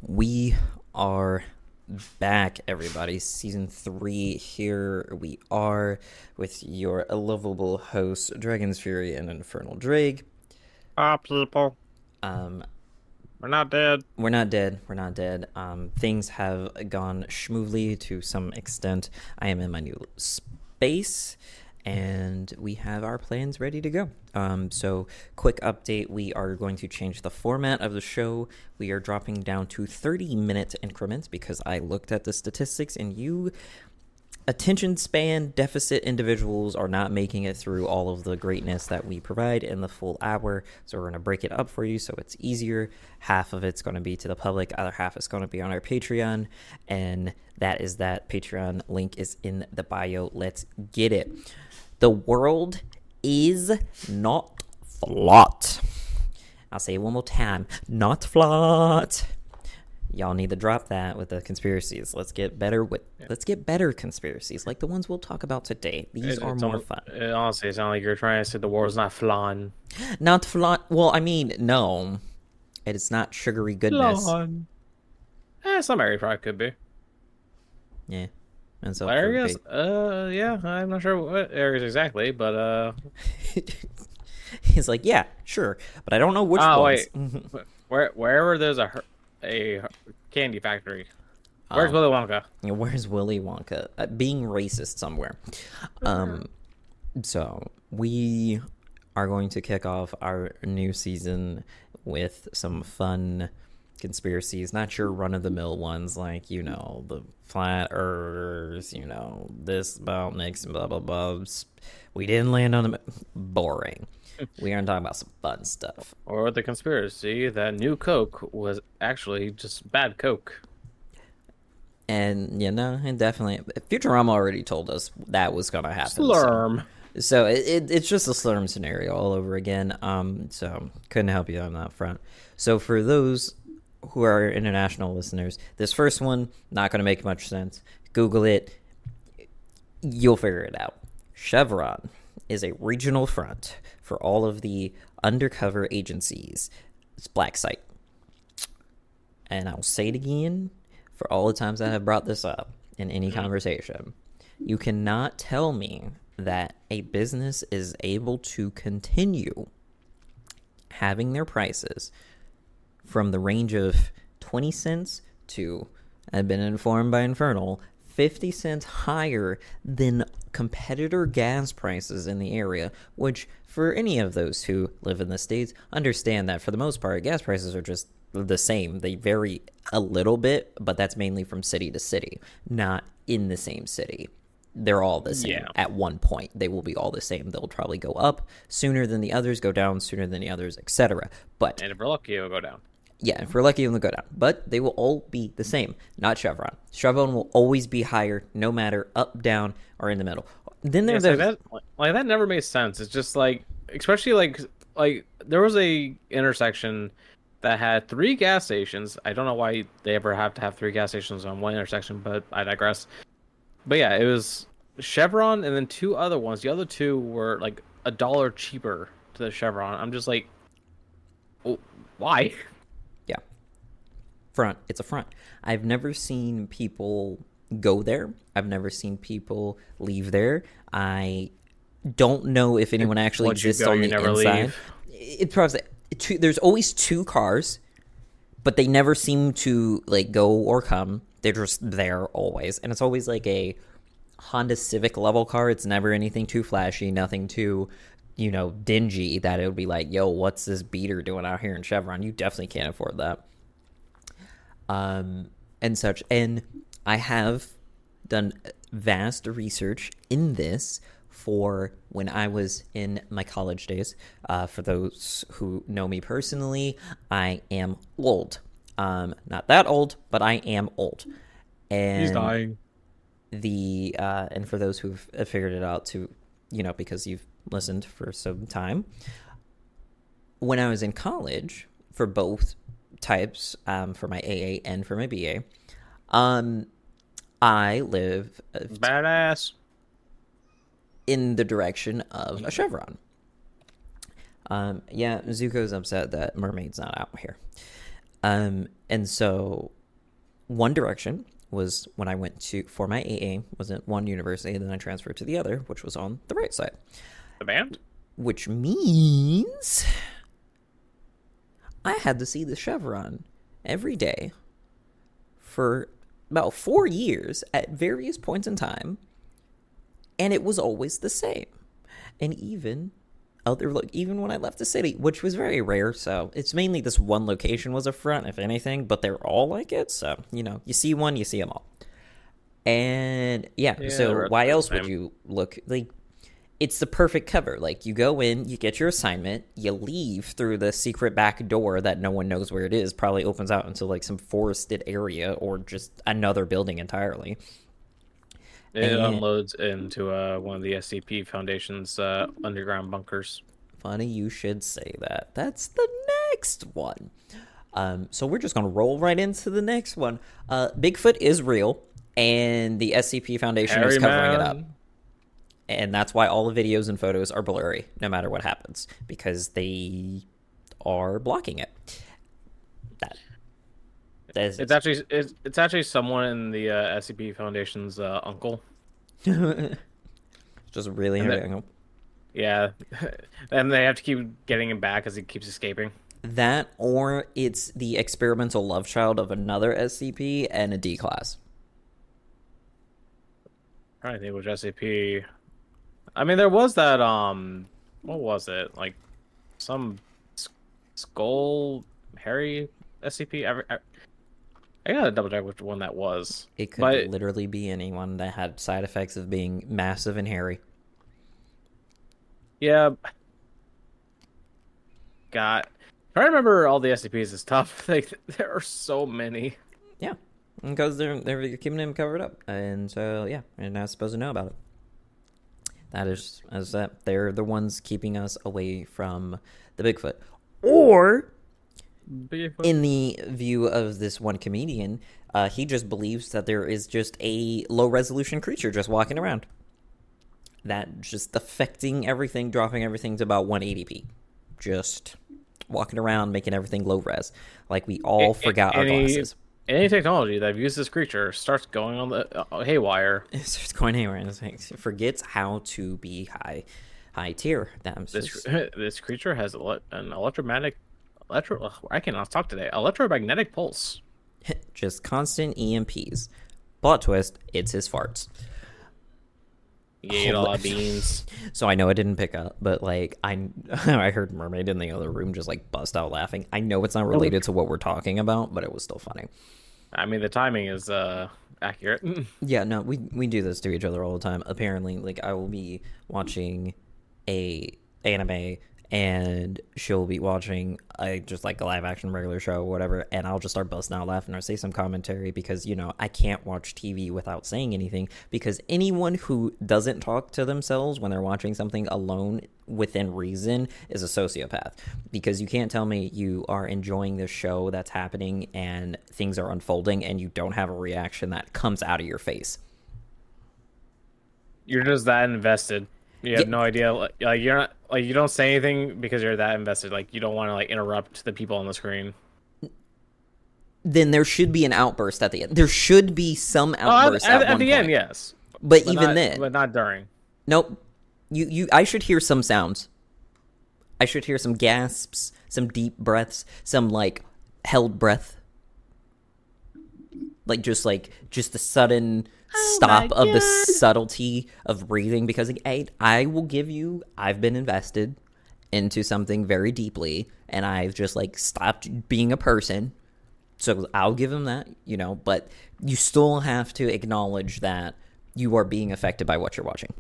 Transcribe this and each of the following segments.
We are back, everybody. Season 3, here we are with your lovable hosts, Dragon's Fury and Infernal Drake. People. Um, We're not dead. we're not dead. We're not dead. Things have gone smoothly to some extent. I am in my new space, and we have our plans ready to go. So, quick update, we are going to change the format of the show. We are dropping down to 30-minute increments because I looked at the statistics, and you attention span deficit individuals are not making it through all of the greatness that we provide in the full hour. So we're going to break it up for you so it's easier. Half of it's going to be to the public, other half is going to be on our Patreon, and that is that. Patreon link is in the bio. Let's get it. The world is not flat. I'll say it one more time. Not flat. Y'all need to drop that with the conspiracies. Let's get better conspiracies like the ones we'll talk about today. These are more fun. It honestly sounds like you're trying to say the world's not flan. Not flan. Well, I mean, no. It's not sugary goodness. Flan. Some areas probably could be. Yeah. And so Areas? Yeah, I'm not sure what areas exactly, but he's like, yeah, sure, but I don't know which ones. Wait. Wherever there's a candy factory, where's Willy Wonka? Where's Willy Wonka? Being racist somewhere. So we are going to kick off our new season with some fun conspiracies, not your run-of-the-mill ones like, the flat earthers, this about Nixon, blah, blah, blah. We didn't land on the boring. We are talking about some fun stuff. Or the conspiracy that new Coke was actually just bad Coke. And, and definitely, Futurama already told us that was going to happen. Slurm. So it's just a slurm scenario all over again. So couldn't help you on that front. So for those who are international listeners, this first one, not going to make much sense. Google it. You'll figure it out. Chevron is a regional front for all of the undercover agencies. It's black site. And I'll say it again for all the times I have brought this up in any conversation. You cannot tell me that a business is able to continue having their prices from the range of 20 cents to, I've been informed by Infernal, 50 cents higher than competitor gas prices in the area, which for any of those who live in the States understand that for the most part, gas prices are just the same. They vary a little bit, but that's mainly from city to city, not in the same city. They're all the same at one point. They will be all the same. They'll probably go up sooner than the others, go down sooner than the others, etc. And if we're lucky, it'll go down. Yeah, if we're lucky, it'll go down. But they will all be the same, not Chevron. Chevron will always be higher, no matter up, down, or in the middle. Then there's that never made sense. It's just like, especially like there was a intersection that had 3 gas stations. I don't know why they ever have to have 3 gas stations on one intersection, but I digress. But yeah, it was Chevron and then 2 other ones. The other 2 were like $1 cheaper to the Chevron. I'm just like, oh, why? Yeah. Front. It's a front. I've never seen people go there. I've never seen people leave there. I don't know if anyone actually exists on the inside. It's probably there's always 2 cars, but they never seem to like go or come. They're just there always. And it's always like a Honda Civic level car. It's never anything too flashy, nothing too, dingy that it would be like, yo, what's this beater doing out here in Chevron? You definitely can't afford that. And such. And I have done vast research in this for when I was in my college days. For those who know me personally, I am old. Not that old, but I am old. And he's dying. And for those who've figured it out too, because you've listened for some time, when I was in college for both types, for my AA and for my BA, I live badass in the direction of a Chevron. Yeah, Zuko's upset that Mermaid's not out here. And so One Direction was when I went to for my AA was at one university, and then I transferred to the other, which was on the right side. The band? Which means I had to see the Chevron every day for about 4 years at various points in time, and it was always the same. And even even when I left the city, which was very rare, so it's mainly this one location was a front, if anything, but they're all like it, so you see one, you see them all. And yeah, so why else would you look like? It's the perfect cover. Like, you go in, you get your assignment, you leave through the secret back door that no one knows where it is, probably opens out into like some forested area or just another building entirely. It unloads into one of the SCP Foundation's underground bunkers. Funny you should say that. That's the next one. So we're just going to roll right into the next one. Bigfoot is real, and the SCP Foundation is covering it up. And that's why all the videos and photos are blurry, no matter what happens, because they are blocking it. It's actually someone in the SCP Foundation's uncle. Just really heavy uncle. Yeah, and they have to keep getting him back as he keeps escaping. That, or it's the experimental love child of another SCP and a D class. I think it was SCP. I mean, there was that, what was it? Like, some Skull Harry SCP? I gotta double check which one that was. It could literally be anyone that had side effects of being massive and hairy. Yeah. God. Trying to remember all the SCPs is tough. Like, there are so many. Yeah. Because they're keeping them covered up. And so, yeah, you're not supposed to know about it. That is, as that they're the ones keeping us away from the Bigfoot. Or, in the view of this one comedian, he just believes that there is just a low-resolution creature just walking around. That just affecting everything, dropping everything to about 180p. Just walking around, making everything low-res. Like we all forgot our glasses. Any technology that views this creature starts going on the haywire. It starts going haywire. It forgets how to be high tier. This creature has an I cannot talk today. Electromagnetic pulse. Just constant EMPs. Plot twist: it's his farts. He ate a lot of beans. So I know I didn't pick up, but like I heard Mermaid in the other room just like bust out laughing. I know it's not related to what we're talking about, but it was still funny. I mean, the timing is accurate. Yeah, no, we do this to each other all the time. Apparently, like I will be watching a anime and she'll be watching just like a live action regular show or whatever, and I'll just start busting out laughing or say some commentary because I can't watch TV without saying anything, because anyone who doesn't talk to themselves when they're watching something alone within reason is a sociopath, because you can't tell me you are enjoying this show that's happening and things are unfolding and you don't have a reaction that comes out of your face. You're just that invested. You have no idea. Like you're not like you don't say anything because you're that invested. Like you don't want to like interrupt the people on the screen. Then there should be an outburst at the end. There should be some outburst at the end. Yes, but even then, but not during. Nope. I should hear some sounds. I should hear some gasps, some deep breaths, some like held breath, like just the sudden stop of the subtlety of breathing, because I will give you, I've been invested into something very deeply and I've just like stopped being a person, so I'll give him that, but you still have to acknowledge that you are being affected by what you're watching,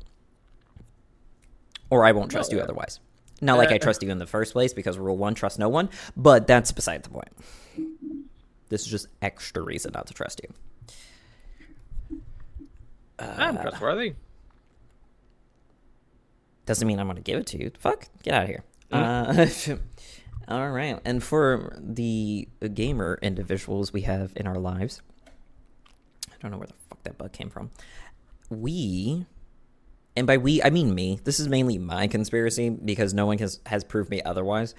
or I won't trust you otherwise. Not like I trust you in the first place, because rule 1, trust no one, but that's beside the point. This is just extra reason not to trust you. I'm trustworthy. Doesn't mean I'm going to give it to you. Fuck, get out of here. All right. And for the gamer individuals we have in our lives, I don't know where the fuck that bug came from. And by we, I mean me. This is mainly my conspiracy because no one has proved me otherwise.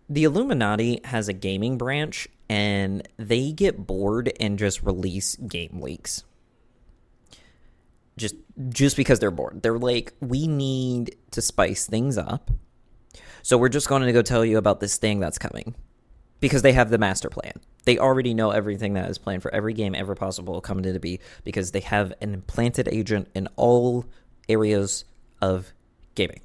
The Illuminati has a gaming branch, and they get bored and just release game leaks. Just just because they're bored. They're like, we need to spice things up. So we're just going to go tell you about this thing that's coming. Because they have the master plan. They already know everything that is planned for every game ever possible coming to be, because they have an implanted agent in all areas of gaming.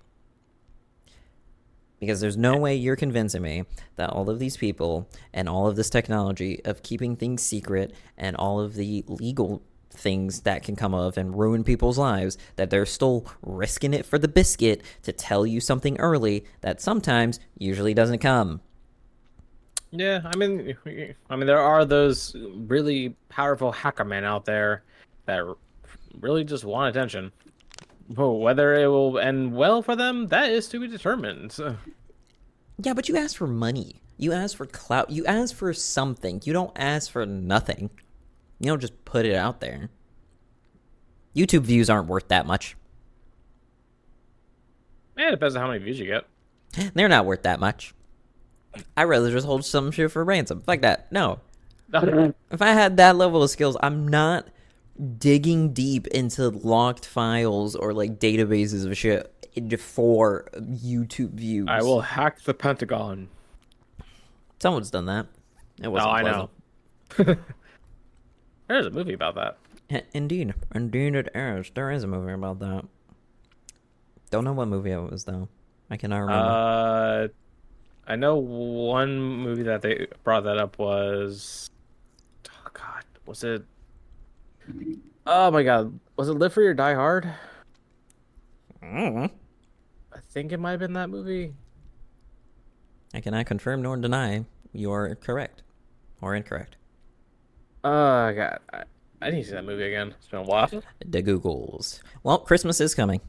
Because there's no way you're convincing me that all of these people and all of this technology of keeping things secret and all of the legal things that can come of and ruin people's lives, that they're still risking it for the biscuit to tell you something early that sometimes usually doesn't come. Yeah, there are those really powerful hacker men out there that really just want attention. But whether it will end well for them, that is to be determined. Yeah, but you ask for money. You ask for clout. You ask for something. You don't ask for nothing. You don't just put it out there. YouTube views aren't worth that much. It depends on how many views you get. They're not worth that much. I'd rather just hold some shit for ransom. Fuck that. No. If I had that level of skills, I'm not digging deep into locked files or like databases of shit for YouTube views. I will hack the Pentagon. Someone's done that. It wasn't I know. There's a movie about that. Indeed it is. There is a movie about that. Don't know what movie it was though. I cannot remember. I know one movie that they brought that up was, oh God, was it? Oh my God, was it Live Free or Die Hard? I think it might have been that movie. I cannot confirm nor deny you're correct or incorrect. Oh God, I need to see that movie again. It's been a while. The Googles. Well, Christmas is coming.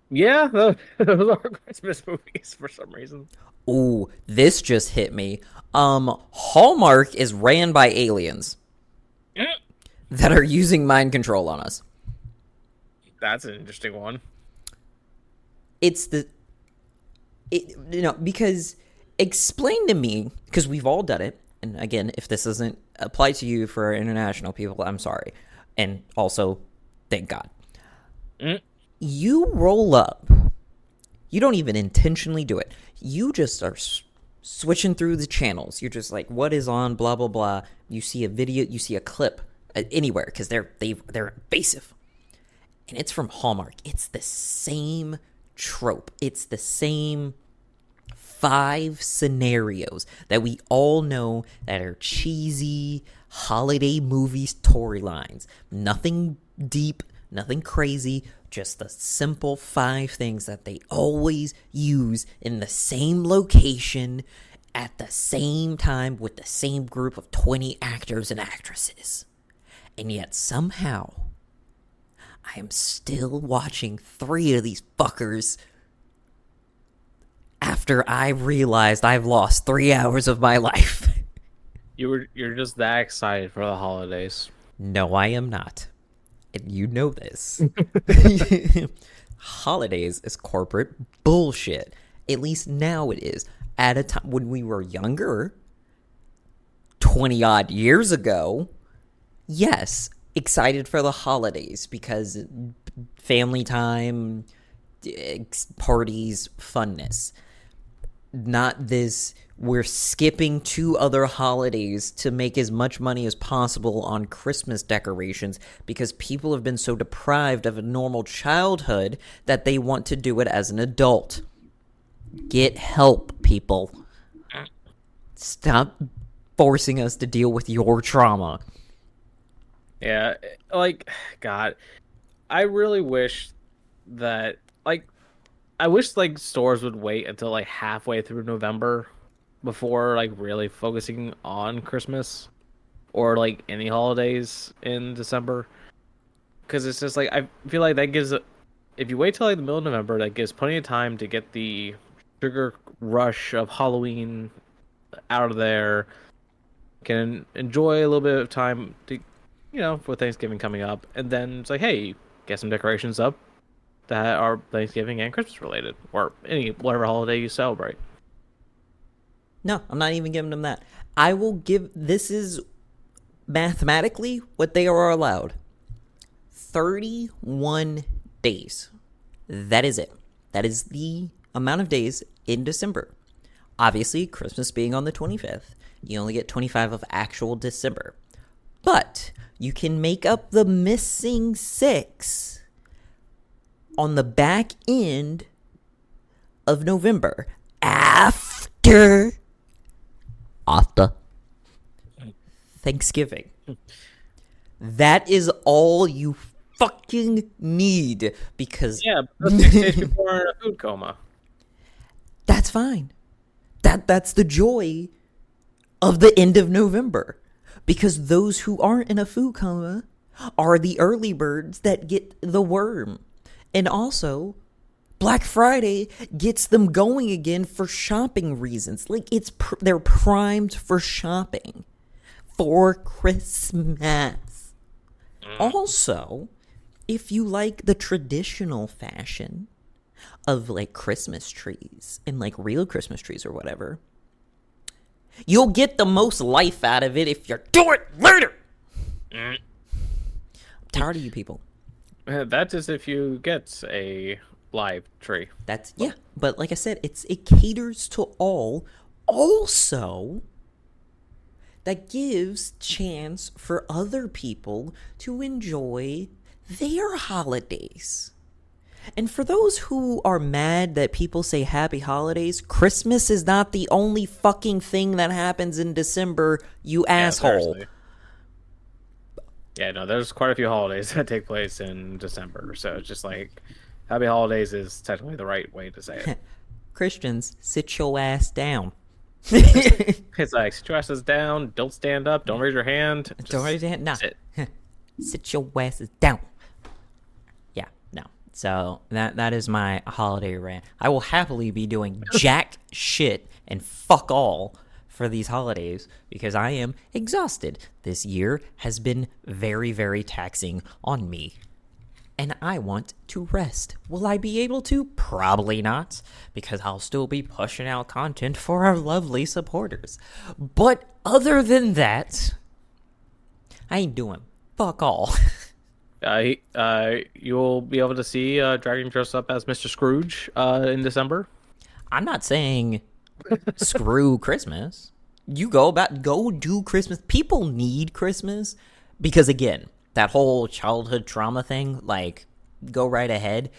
Yeah, those are Christmas movies for some reason. Ooh, this just hit me. Hallmark is ran by aliens that are using mind control on us. That's an interesting one. Because explain to me, because we've all done it, and again, if this doesn't apply to you for our international people, I'm sorry. And also, thank God. You roll up. You don't even intentionally do it. You just are switching through the channels. You're just like, what is on, blah, blah, blah. You see a video, you see a clip anywhere, because they're invasive. And it's from Hallmark. It's the same trope. It's the same 5 scenarios that we all know that are cheesy holiday movie storylines. Nothing deep, nothing crazy, just the simple 5 things that they always use in the same location at the same time with the same group of 20 actors and actresses. And yet somehow I am still watching 3 of these fuckers after I realized I've lost 3 hours of my life. You're just that excited for the holidays. No, I am not. And you know this. Holidays is corporate bullshit. At least now it is. At a time when we were younger, 20 odd years ago, yes, excited for the holidays because family time, parties, funness. Not this, we're skipping 2 other holidays to make as much money as possible on Christmas decorations because people have been so deprived of a normal childhood that they want to do it as an adult. Get help, people. Stop forcing us to deal with your trauma. Yeah, like, God, I really wish that, like, I wish, like, stores would wait until, like, halfway through November before, like, really focusing on Christmas or, like, any holidays in December. Because it's just, like, I feel like that gives, if you wait till, like, the middle of November, that gives plenty of time to get the sugar rush of Halloween out of there. Can enjoy a little bit of time to, for Thanksgiving coming up. And then it's like, hey, get some decorations up that are Thanksgiving and Christmas related, or whatever holiday you celebrate. No, I'm not even giving them that. I will give. This is mathematically what they are allowed. 31 days. That is it. That is the amount of days in December. Obviously, Christmas being on the 25th, you only get 25 of actual December. But you can make up the missing 6 on the back end of November after Thanksgiving. That is all you fucking need, because Yeah, but 6 days before in a food coma. that's fine. That's the joy of the end of November, because those who aren't in a food coma are the early birds that get the worm. And also, Black Friday gets them going again for shopping reasons. Like, they're primed for shopping for Christmas. Also, if you like the traditional fashion of like Christmas trees and like real Christmas trees or whatever, you'll get the most life out of it if you do it later. I'm tired of you people. That is if you get a live tree. That's, yeah, but like I said, it caters to all. Also, that gives chance for other people to enjoy their holidays. And for those who are mad that people say happy holidays, Christmas is not the only fucking thing that happens in December, you asshole. Seriously. Yeah, no, there's quite a few holidays that take place in December. So it's just like, happy holidays is technically the right way to say it. Christians, sit your ass down. It's like, sit your asses down, don't stand up, don't raise your hand. Don't raise your hand. Nah. Sit. Sit your asses down. Yeah, no. So that is my holiday rant. I will happily be doing jack shit and fuck all for these holidays because I am exhausted. This year has been very, very taxing on me. And I want to rest. Will I be able to? Probably not, because I'll still be pushing out content for our lovely supporters. But other than that, I ain't doing fuck all. You'll be able to see Dragon dress up as Mr. Scrooge in December. I'm not saying screw Christmas. You go do Christmas. People need Christmas because, again, that whole childhood trauma thing, like, go right ahead.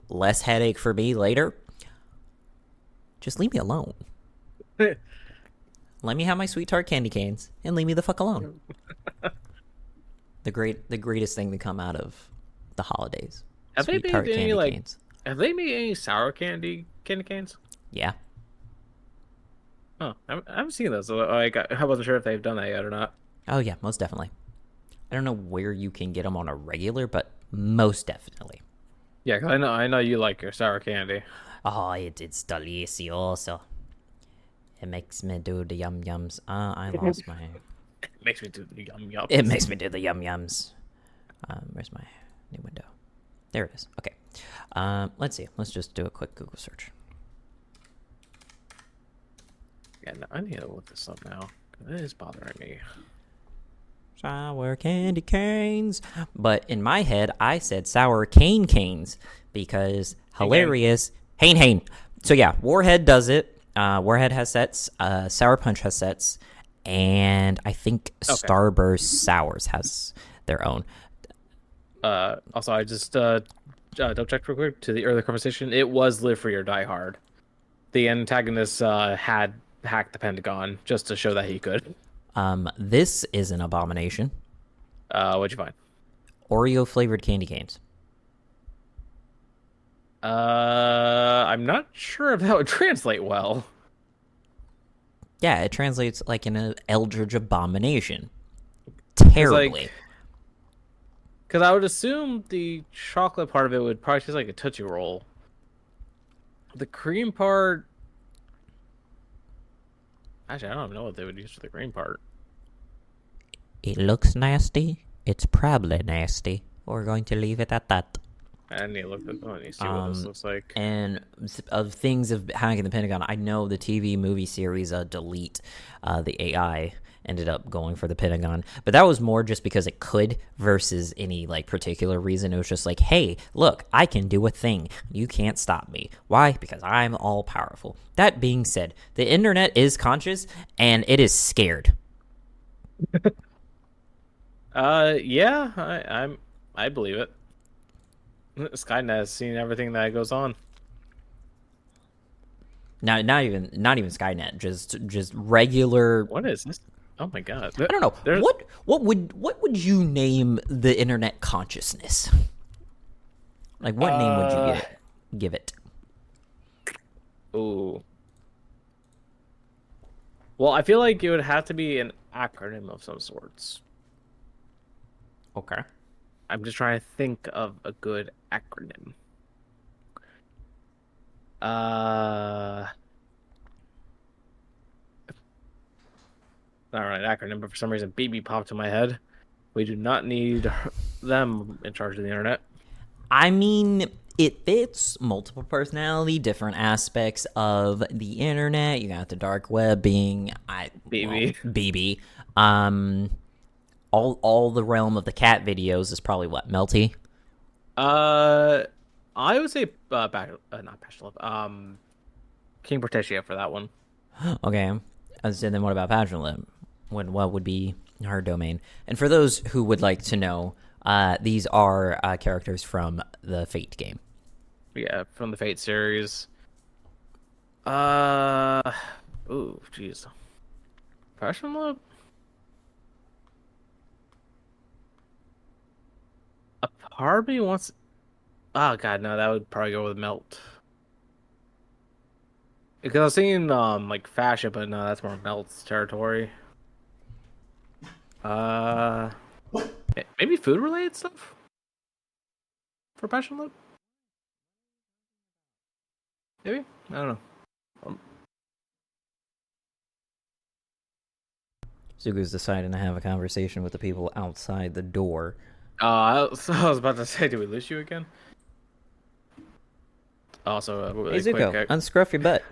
Less headache for me later. Just leave me alone. Let me have my sweet tart candy canes and leave me the fuck alone. The greatest thing to come out of the holidays. Have sweet they tart made any candy like? canes. Have they made any sour candy canes? Yeah. Oh, I haven't seen those. Like, I wasn't sure if they've done that yet or not. Oh yeah, most definitely. I don't know where you can get them on a regular, but most definitely. Yeah, 'cause I know you like your sour candy. Oh, it's delicioso. It makes me do the yum yums. I lost my. It makes me do the yum yum. It makes me do the yum yums. Where's my new window? There it is. Okay. Let's see. Let's just do a quick Google search. Yeah, no, I need to look this up now. It is bothering me. Sour candy canes. But in my head, I said sour cane canes because hilarious. Hane. So yeah, Warhead does it. Warhead has sets. Sour Punch has sets. And I think Starburst Sours has their own. Also, I just double checked real quick to the earlier conversation. It was Live Free or Die Hard. The antagonist had hacked the Pentagon just to show that he could. This is an abomination. What'd you find? Oreo flavored candy canes. I'm not sure if that would translate well. Yeah, it translates like an eldritch abomination. Terribly. Because I would assume the chocolate part of it would probably taste like a Tootsie Roll. The cream part... Actually, I don't even know what they would use for the cream part. It looks nasty. It's probably nasty. We're going to leave it at that. I need to look at. I need to see what this Um, looks like. and of things of hacking the Pentagon, I know the TV movie series Delete, the AI ended up going for the Pentagon, but that was more just because it could versus any like particular reason. It was just like, hey, look, I can do a thing. You can't stop me. Why? Because I'm all powerful. That being said, the internet is conscious and it is scared. Yeah, I believe it. Skynet has seen everything that goes on. Not even Skynet, just regular. What is this? Oh my god. I don't know. There's What would you name the internet consciousness? Like, what name would you give it? ooh. Well, I feel like it would have to be an acronym of some sorts. Okay. I'm just trying to think of a good acronym. Uh, Not really an acronym, but for some reason, BB popped in my head. We do not need them in charge of the internet. I mean, it fits multiple personality, different aspects of the internet. You got the dark web being BB. BB. All the realm of the cat videos is probably what, Melty? I would say not Passion King Portetia for that one. Okay. So then what about Pageant? What would be her domain? And for those who would like to know, these are characters from the Fate game. Yeah, from the Fate series. Ooh, jeez. Passion Love? A part of me wants. Oh god, no, that would probably go with Melt. Because I was thinking like fashion, but no, that's more Melt's territory. Uh, Maybe food related stuff for Passion Love. Maybe I don't know. Zugu's deciding to have a conversation with the people outside the door. I was about to say, did we lose you again? Also, really Hey quick, Zuko, unscruff your butt.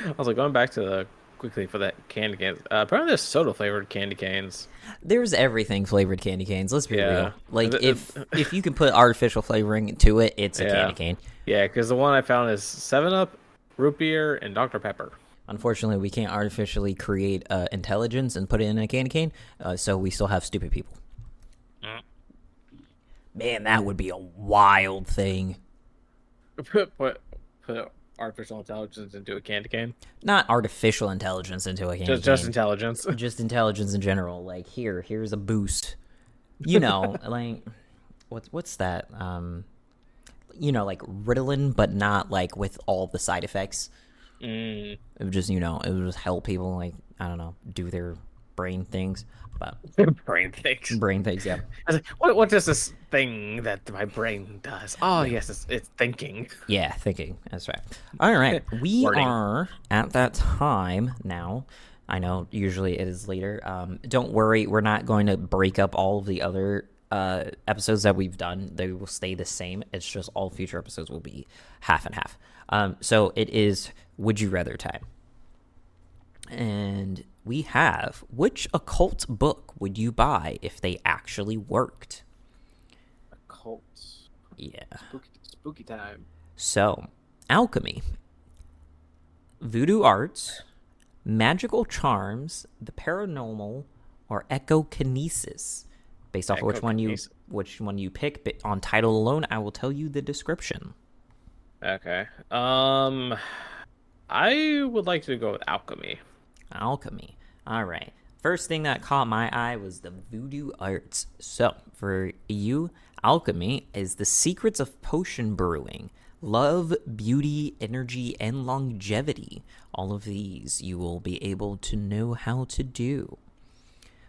I was like going back to the quickly for that candy canes. Apparently, there's soda flavored candy canes. There's everything flavored candy canes. Let's be Yeah. real. Like if you can put artificial flavoring to it, it's a Yeah. candy cane. Yeah, because the one I found is 7-Up, root beer, and Dr. Pepper. Unfortunately, we can't artificially create intelligence and put it in a candy cane, so we still have stupid people. Man, that would be a wild thing. Put artificial intelligence into a candy cane. Not artificial intelligence into a candy Just cane. intelligence. Just intelligence in general. Like here's a boost. You know, like what's that? Like Ritalin, but not like with all the side effects. It would just it would just help people like I don't know do their brain things, but Brain things. Yeah. I was like, what is this thing that my brain does? Oh yes, it's thinking. Yeah, thinking. That's right. All right, we Wording. are at that time now. I know usually it is later. Don't worry, we're not going to break up all of the other episodes that we've done. They will stay the same. It's just all future episodes will be half and half. So it is Would You Rather time. And we have, which occult book would you buy if they actually worked? Occult. Yeah. Spooky time. So, alchemy, voodoo arts, magical charms, the paranormal, or echokinesis. Based off which one you pick on title alone, I will tell you the description. Okay. I would like to go with alchemy. Alchemy. All right. First thing that caught my eye was the voodoo arts. So, for you, alchemy is the secrets of potion brewing, love, beauty, energy, and longevity. All of these you will be able to know how to do.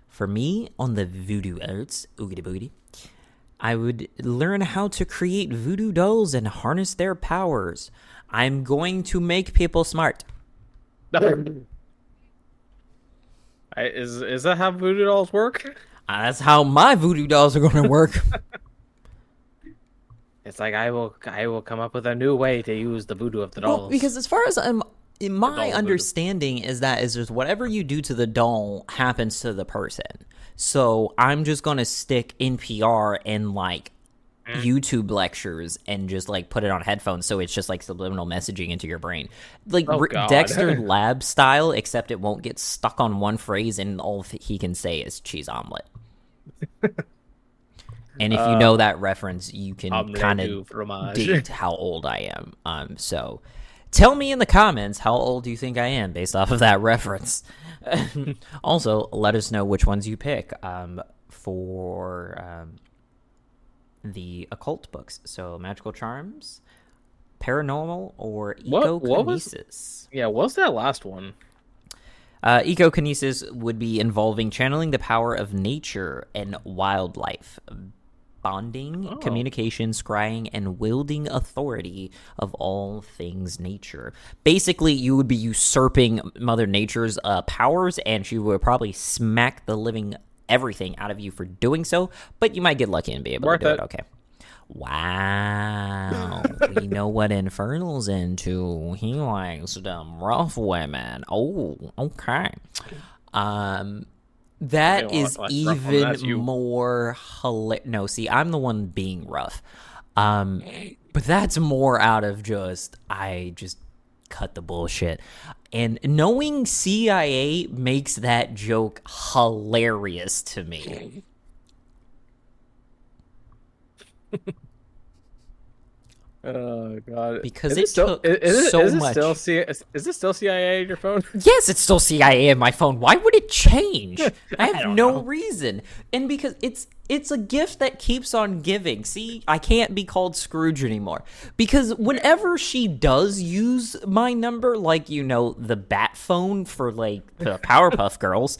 For me, on the voodoo arts, oogity boogity, I would learn how to create voodoo dolls and harness their powers. I'm going to make people smart. Is that how voodoo dolls work? That's how my voodoo dolls are going to work. It's like I will come up with a new way to use the voodoo of the Well, dolls. because as far as The my doll voodoo. understanding is that is just whatever you do to the doll happens to the person. So I'm just gonna stick NPR and like YouTube lectures and just like put it on headphones, so it's just like subliminal messaging into your brain, like Oh God. Dexter Lab style, except it won't get stuck on one phrase and all he can say is cheese omelet. And if you know that reference, you can Omelette kind of du fromage. date how old I am. So tell me in the comments how old you think I am based off of that reference. Also, let us know which ones you pick for the occult books. So magical charms, paranormal, or What was? ecokinesis. Yeah, what's that last one? Ecokinesis would be involving channeling the power of nature and wildlife, bonding, Oh, communication, scrying, and wielding authority of all things nature. Basically, you would be usurping Mother Nature's powers, and she would probably smack the living everything out of you for doing so, but you might get lucky and be able worth to do it. it. Okay. Wow. We know what Infernal's into. He likes them rough women. Oh, okay. That Okay, well, is like, rough woman, that's even you. more hilarious. No, see, I'm the one being rough. But that's more out of I just cut the bullshit. And knowing CIA makes that joke hilarious to me. Oh God! Because Is it it still? took so Is it much. still is it still CIA on your phone? Yes, it's still CIA in my phone. Why would it change? I have don't no know. reason. And because it's a gift that keeps on giving. See, I can't be called Scrooge anymore. Because whenever she does use my number, like the bat phone for like the Powerpuff Girls,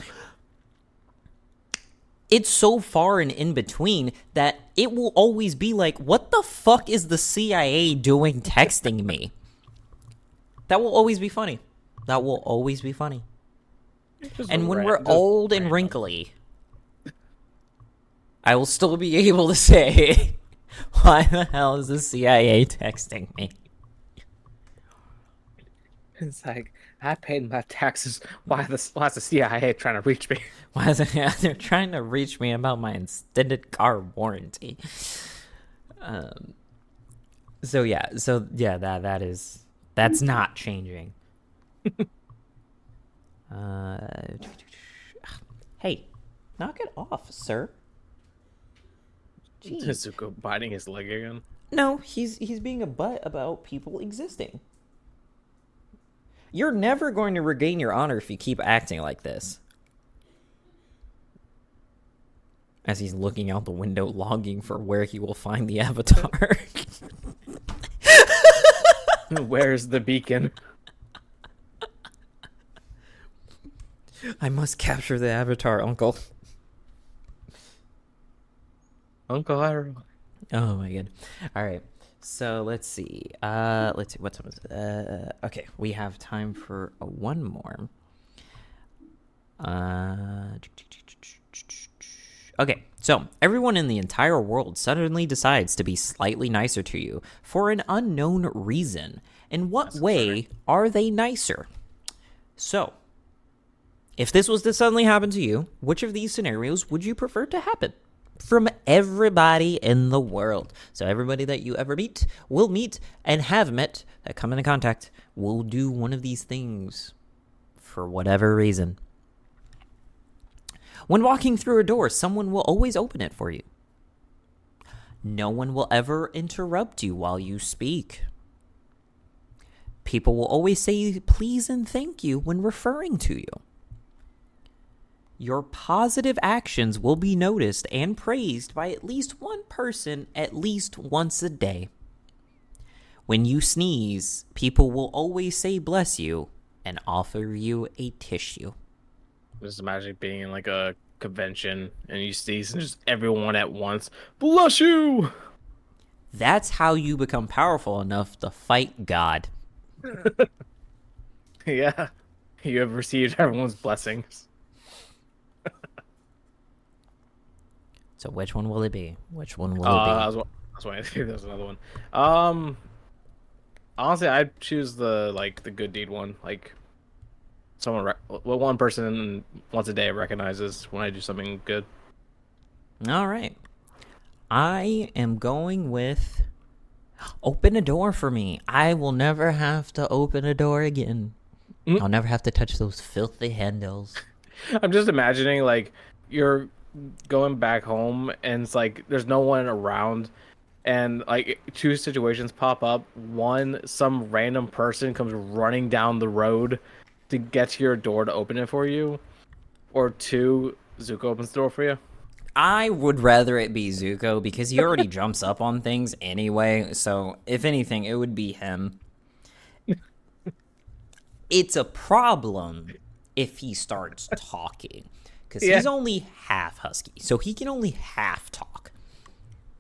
it's so far and in between that it will always be like, what the fuck is the CIA doing texting me? That will always be funny. That will always be funny. And when we're old and wrinkly, I will still be able to say, why the hell is the CIA texting me? It's like I paid my taxes. Why is the CIA trying to reach me? Why is it, they're trying to reach me about my extended car warranty? So yeah, that's not changing. Hey, knock it off, sir. Jeez. Nezuko biting his leg again. No, he's being a butt about people existing. You're never going to regain your honor if you keep acting like this. As he's looking out the window, longing for where he will find the avatar. Where's the beacon? I must capture the avatar, Uncle. Uncle Iroh. Oh my god. All right. So let's see. What time is it? Okay, we have time for one more. Okay, so everyone in the entire world suddenly decides to be slightly nicer to you for an unknown reason. In what way are they nicer? So, if this was to suddenly happen to you, which of these scenarios would you prefer to happen? From everybody in the world. So everybody that you ever meet, will meet, and have met, that come into contact, will do one of these things for whatever reason. When walking through a door, someone will always open it for you. No one will ever interrupt you while you speak. People will always say please and thank you when referring to you. Your positive actions will be noticed and praised by at least one person at least once a day. When you sneeze, people will always say bless you and offer you a tissue. Just imagine being in like a convention and you sneeze and just everyone at once, bless you! That's how you become powerful enough to fight God. Yeah. You have received everyone's blessings. So which one will it be? Which one will it be? I That's why I think there's another one. Um, Honestly, I'd choose the good deed one. Like well, one person once a day recognizes when I do something good. All right. I am going with open a door for me. I will never have to open a door again. Mm. I'll never have to touch those filthy handles. I'm just imagining like you're going back home and it's like there's no one around and like two situations pop up. One, some random person comes running down the road to get to your door to open it for you, or two, Zuko opens the door for you. I would rather it be Zuko because he already jumps up on things anyway. So, if anything, it would be him. It's a problem if he starts talking because Yeah. he's only half husky. So, he can only half talk.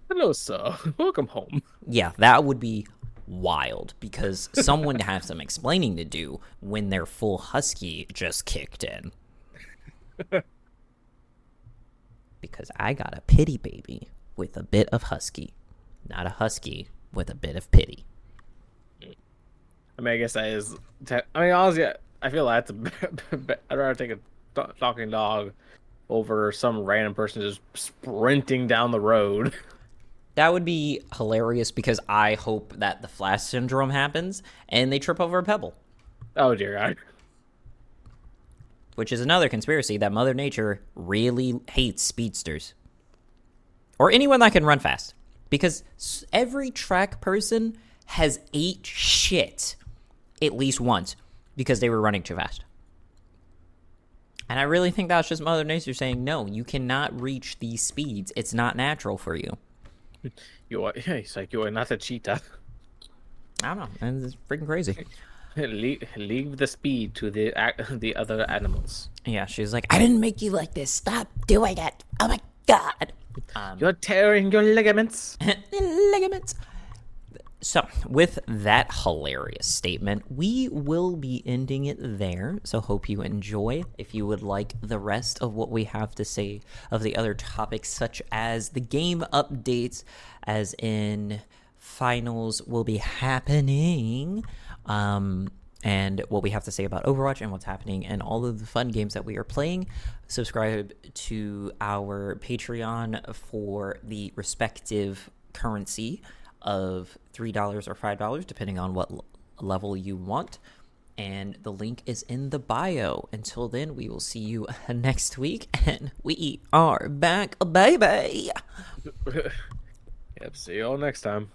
Hello, sir. Welcome home. Yeah, that would be wild because someone to have some explaining to do when their full husky just kicked in. Because I got a pity baby with a bit of husky, not a husky with a bit of pity. I mean, I guess that is. I mean, honestly, I feel that's I'd rather take a talking dog over some random person just sprinting down the road. That would be hilarious because I hope that the Flash syndrome happens and they trip over a pebble. Oh dear God. Which is another conspiracy that Mother Nature really hates speedsters. Or anyone that can run fast. Because every track person has ate shit at least once because they were running too fast. And I really think that's just Mother Nature saying, no, you cannot reach these speeds. It's not natural for you. You are, yeah, he's like, you are not a cheetah. I don't know. And it's freaking crazy. Leave the speed to the other animals. Yeah, she's like, I didn't make you like this. Stop doing it. Oh my God. You're tearing your ligaments. Ligaments. So, with that hilarious statement, we will be ending it there. So, hope you enjoy. If you would like the rest of what we have to say of the other topics, such as the game updates, as in finals will be happening, and what we have to say about Overwatch and what's happening and all of the fun games that we are playing, subscribe to our Patreon for the respective currency of $3 or $5, depending on what level you want. And the link is in the bio. Until then, we will see you next week, and we are back, baby. Yep, see you all next time.